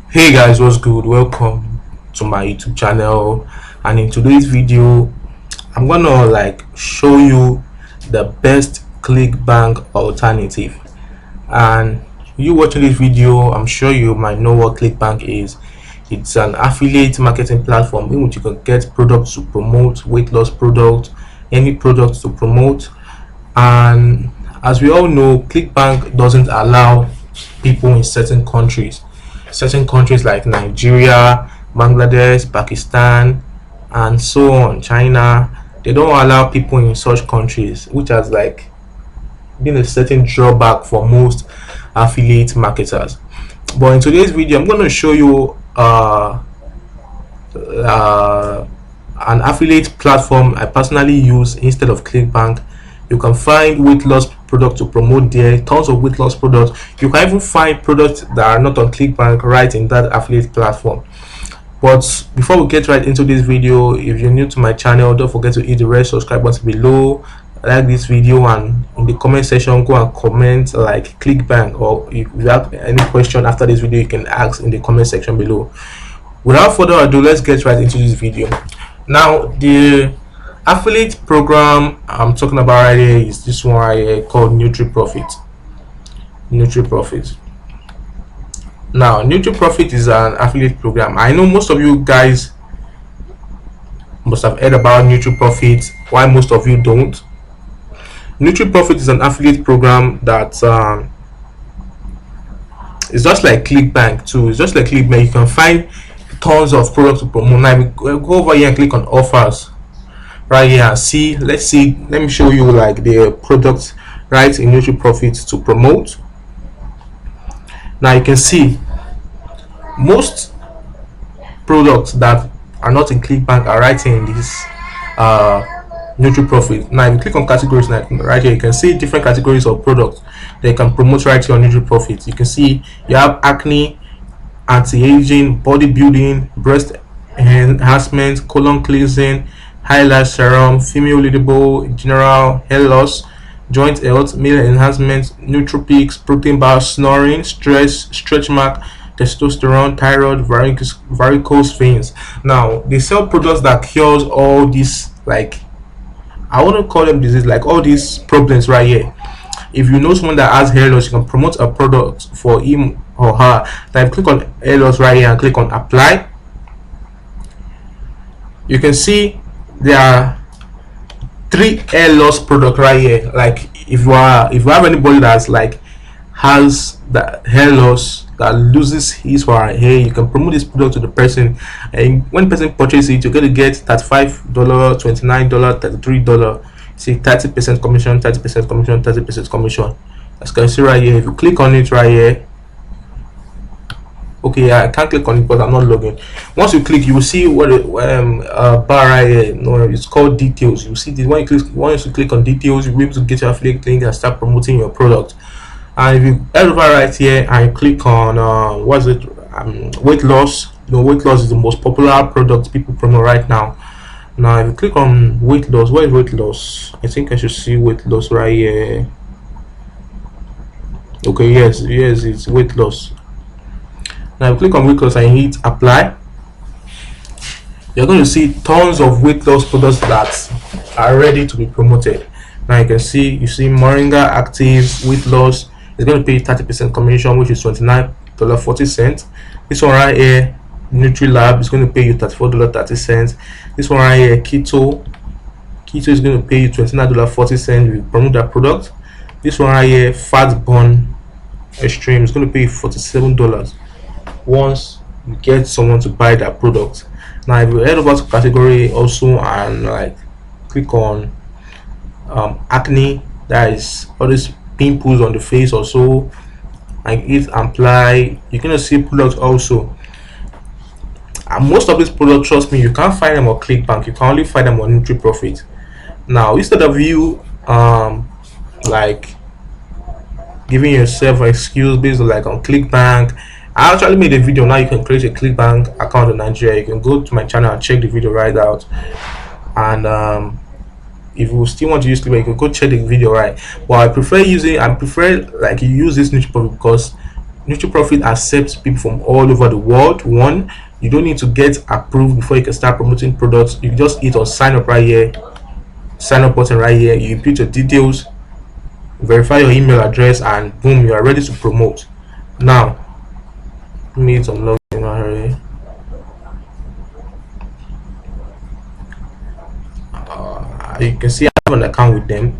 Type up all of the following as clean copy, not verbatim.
Hey guys, what's good? Welcome to my YouTube channel. And in today's video, I'm gonna show you the best ClickBank alternative. And you watching this video, I'm sure you might know what ClickBank is. It's an affiliate marketing platform in which you can get products to promote, weight loss product, any products to promote. And as we all know, ClickBank doesn't allow people in certain countries like Nigeria, Bangladesh, Pakistan, and so on, China. They don't allow people in such countries, which has been a certain drawback for most affiliate marketers. But in today's video, I'm going to show you uh, an affiliate platform I personally use instead of ClickBank. You can find weight loss products to promote there, tons of weight loss products. You can even find products that are not on ClickBank right in that affiliate platform. But before we get right into this video, if you're new to my channel, don't forget to hit the red subscribe button below, like this video, and in the comment section go and comment like ClickBank, or if you have any question after this video you can ask in the comment section below. Without further ado, let's get right into this video. Now, the affiliate program I'm talking about right here is this one right here called NutriProfit. Now, NutriProfit is an affiliate program. I know most of you guys must have heard about NutriProfit. Why most of you don't? NutriProfit is an affiliate program that is just like ClickBank too. It's just like ClickBank. You can find tons of products to promote. Now, we go over here and click on offers right here and see. Let me show you like the products right in NutriProfit to promote. Now you can see most products that are not in ClickBank are right in this NutriProfit. Now if you click on categories, like right here you can see different categories of products that you can promote right here on NutriProfit. You can see you have acne, anti-aging, bodybuilding, breast enhancement, colon cleansing, highlight serum, female leadable, general hair loss, joint health, male enhancement, nootropics, protein bar, snoring, stress, stretch mark, testosterone, thyroid, varicose veins. Now they sell products that cures all these, like, I want to call them disease, like all these problems right here. If you know someone that has hair loss, you can promote a product for him or her. Now click on hair loss right here and click on apply. You can see there are 3 hair loss product right here. Like if you have anybody that's has that hair loss, that loses his or her hair, you can promote this product to the person, and when the person purchases it, you're going to get $35, $29, $33. See, 30% commission, 30% commission, 30% commission. As you can see right here, if you click on it right here, okay, I can't click on it because I'm not logging. Once you click, you will see what bar right here. No, it's called details. You see this. Once you click on details, you'll be able to get your affiliate link and start promoting your product. And if you head over right here and click on weight loss. Weight loss is the most popular product people promote right now. Now if you click on weight loss, where is weight loss? I think I should see weight loss right here. Okay, yes, it's weight loss. Now click on weight loss and hit apply. You're going to see tons of weight loss products that are ready to be promoted. Now you see Moringa Active weight loss is going to pay 30% commission, which is $29.40. This one right here, NutriLab, is going to pay you $34.30. This one right here, Keto is going to pay you $29.40 if you promote that product. This one right here, Fat Burn Extreme, is going to pay you $47 once you get someone to buy that product. Now if you head over to category also and click on acne, that is all these pimples on the face or so, and hit apply, you're gonna see products also. And most of these products, trust me, you can't find them on ClickBank, you can only find them on NutriProfit. Now instead of you giving yourself an excuse based on on ClickBank, I actually made a video. Now you can create a ClickBank account in Nigeria. You can go to my channel and check the video right out. And if you still want to use ClickBank, you can go check the video right. But I prefer you use this NutriProfit because Neutral Profit accepts people from all over the world. One, you don't need to get approved before you can start promoting products. You just hit on sign up right here, sign up button right here. You input your details, verify your email address, and boom, you are ready to promote. Now, let me hit some login right here. You can see I have an account with them.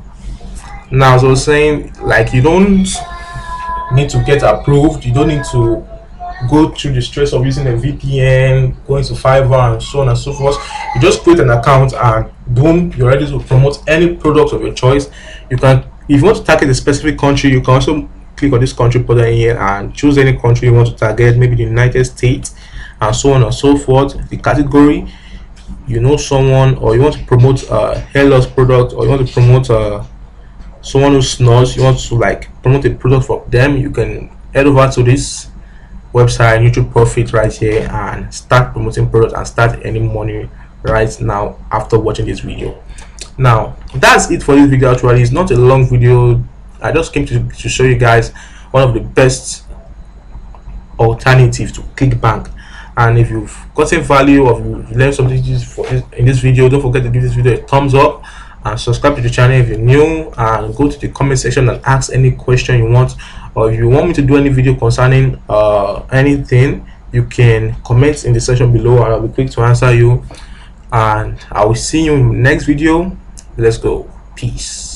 Now, as I was saying, like, you don't need to get approved. You don't need to go through the stress of using a VPN, going to Fiverr, and so on and so forth. You just create an account and boom, you're ready to promote any product of your choice. You can, if you want to target a specific country, you can also click on this country button here and choose any country you want to target, maybe the United States, and so on and so forth. The category, you know someone, or you want to promote a hair loss product, or you want to promote someone who snores, you want to like promote a product for them, you can head over to this website, Neutral Profit, right here, and start promoting products and start earning money right now after watching this video. Now, that's it for this video. Actually, it's not a long video. I just came to show you guys one of the best alternatives to ClickBank. And if you've gotten value or you've learned something in this video, don't forget to give this video a thumbs up and subscribe to the channel if you're new, and go to the comment section and ask any question you want, or if you want me to do any video concerning anything, you can comment in the section below and I'll be quick to answer you. And I will see you in the next video. Let's go. Peace.